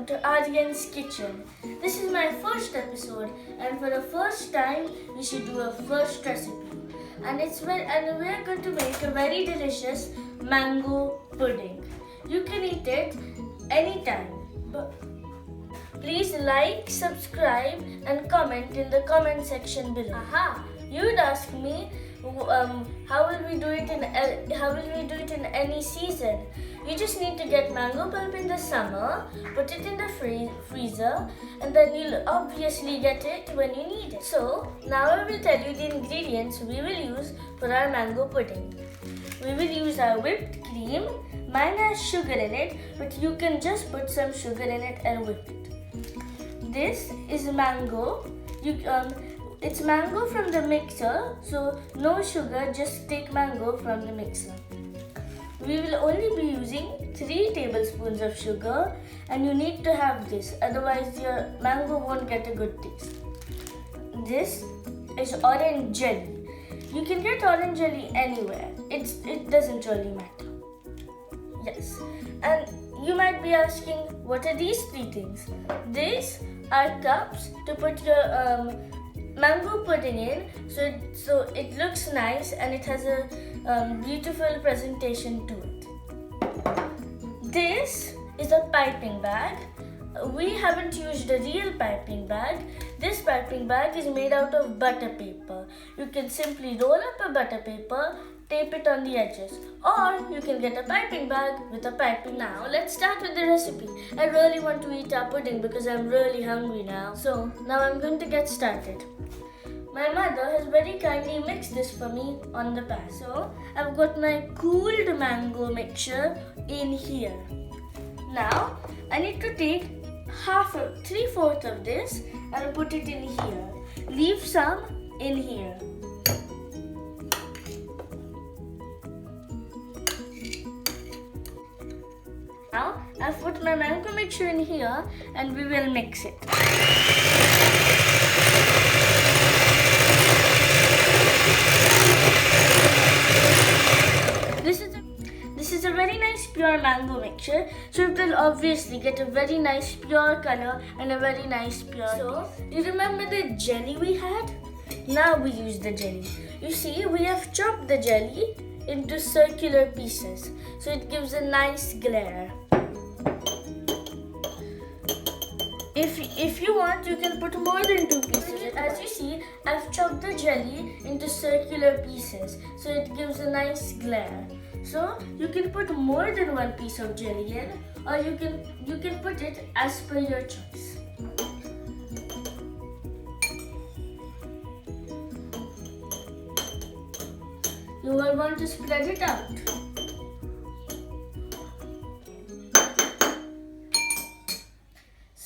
welcome to Aryan's Kitchen. This is my first episode, and for the first time, we should do a first recipe. And we're going to make a very delicious mango pudding. You can eat it anytime. But please like, subscribe, and comment in the comment section below. Aha! You'd ask me, how will we do it in any season? You just need to get mango pulp in the summer, put it in the freezer, and then you'll obviously get it when you need it. So now I will tell you the ingredients we will use for our mango pudding. We will use our whipped cream. Mine has sugar in it, but you can just put some sugar in it and whip it. This is mango. It's mango from the mixer, so no sugar, just take mango from the mixer. We will only be using 3 tablespoons of sugar, and you need to have this, otherwise your mango won't get a good taste. This is orange jelly. You can get orange jelly anywhere. It doesn't really matter. Yes, and you might be asking, what are these 3 things? These are cups to put your mango pudding in, so it looks nice and it has a beautiful presentation to it. This is a piping bag. We haven't used a real piping bag. This piping bag is made out of butter paper. You can simply roll up a butter paper, tape it on the edges, or you can get a piping bag with a piping. Now let's start with the recipe. I really want to eat our pudding because I'm really hungry now. So now I'm going to get started. My mother has very kindly mixed this for me on the pan. So I've got my cooled mango mixture in here. Now I need to take 3/4 of this and put it in here. Leave some in here. Now I've put my mango mixture in here and we will mix it. This is a very nice pure mango mixture, so it will obviously get a very nice pure color and a very nice pure taste. So, you remember the jelly we had? Now we use the jelly. You see, we have chopped the jelly into circular pieces, so it gives a nice glare. If you want, you can put more than 2 pieces. As you see, I've chopped the jelly into circular pieces, so it gives a nice glare. So you can put more than 1 piece of jelly in, or you can put it as per your choice. You will want to spread it out.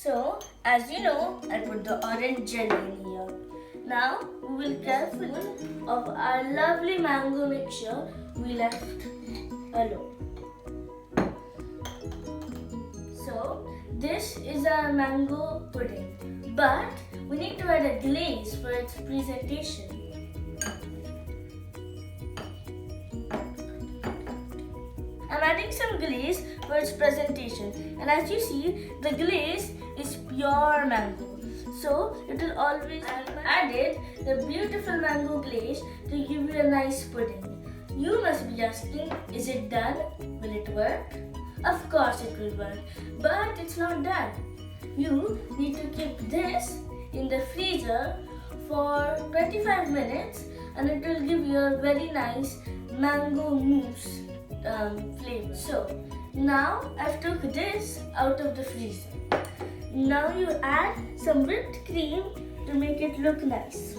So, as you know, I put the orange jelly in here. Now, we will carefully of our lovely mango mixture we left alone. So, this is our mango pudding. But, we need to add a glaze for its presentation. I'm adding some glaze for its presentation, and as you see, the glaze is pure mango. So it will always added the beautiful mango glaze to give you a nice pudding. You must be asking, is it done? Will it work? Of course it will work, but it's not done. You need to keep this in the freezer for 25 minutes, and it will give you a very nice mango mousse flavor. So now I've took this out of the freezer. Now you add some whipped cream to make it look nice.